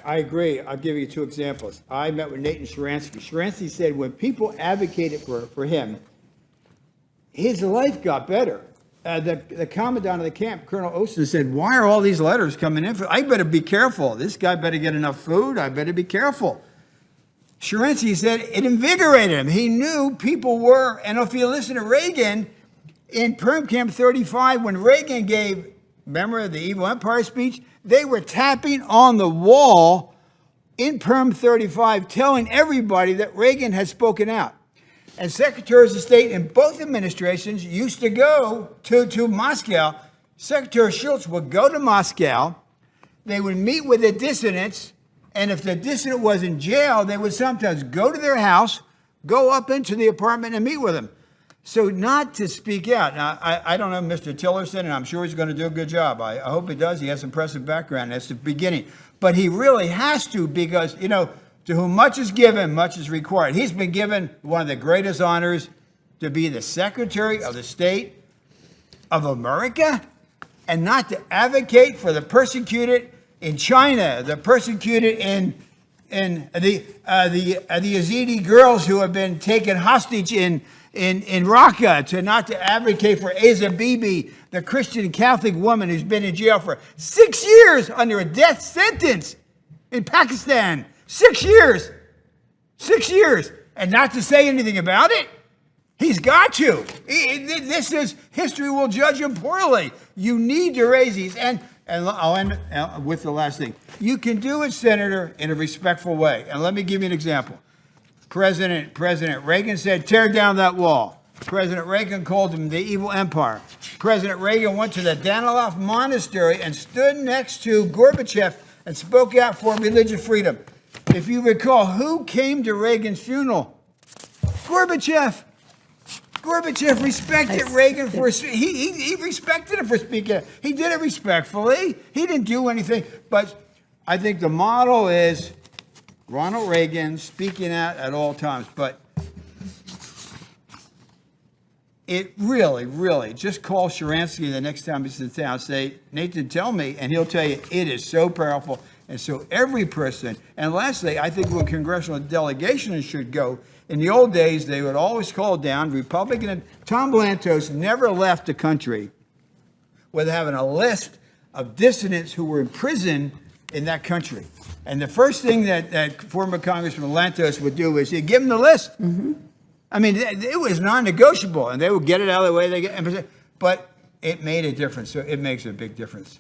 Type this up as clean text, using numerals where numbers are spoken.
I agree. I'll give you two examples. I met with Nathan Sharansky. Sharansky said when people advocated for him, his life got better. The commandant of the camp, Colonel Osten, said, why are all these letters coming in? I better be careful. This guy better get enough food. I better be careful. Sharansky said it invigorated him. He knew people were, and if you listen to Reagan, in Perm Camp 35, when Reagan gave, remember the Evil Empire speech? They were tapping on the wall in Perm 35, telling everybody that Reagan had spoken out. And secretaries of state in both administrations used to go to Moscow. Secretary Schultz would go to Moscow. They would meet with the dissidents. And if the dissident was in jail, they would sometimes go to their house, go up into the apartment and meet with them. So not to speak out. Now, I don't know Mr. Tillerson, and I'm sure he's going to do a good job. I hope he does. He has impressive background. That's the beginning. But he really has to because, to whom much is given, much is required. He's been given one of the greatest honors to be the Secretary of the State of America and not to advocate for the persecuted in China, the persecuted in the Yazidi girls who have been taken hostage in Raqqa, to not to advocate for Asa Bibi, the Christian Catholic woman who's been in jail for 6 years under a death sentence in Pakistan. 6 years. 6 years. And not to say anything about it? He's got to. This is, history will judge him poorly. You need to raise these. And I'll end with the last thing. You can do it, Senator, in a respectful way. And let me give you an example. President Reagan said, tear down that wall. President Reagan called him the evil empire. President Reagan went to the Danilov Monastery and stood next to Gorbachev and spoke out for religious freedom. If you recall, who came to Reagan's funeral? Gorbachev. Gorbachev respected Reagan for he respected him for speaking out. He did it respectfully. He didn't do anything. But I think the model is Ronald Reagan speaking out at all times. But it really, just call Sharansky the next time he's in town. Say, Nathan, tell me, and he'll tell you it is so powerful. And so every person, and lastly, I think when congressional delegations should go, in the old days, they would always call down Republican, and Tom Lantos never left the country without having a list of dissidents who were in prison in that country. And the first thing that former Congressman Lantos would do is he'd give them the list. Mm-hmm. I mean, it was non-negotiable, and they would get it out of the way. But it made a difference. So it makes a big difference.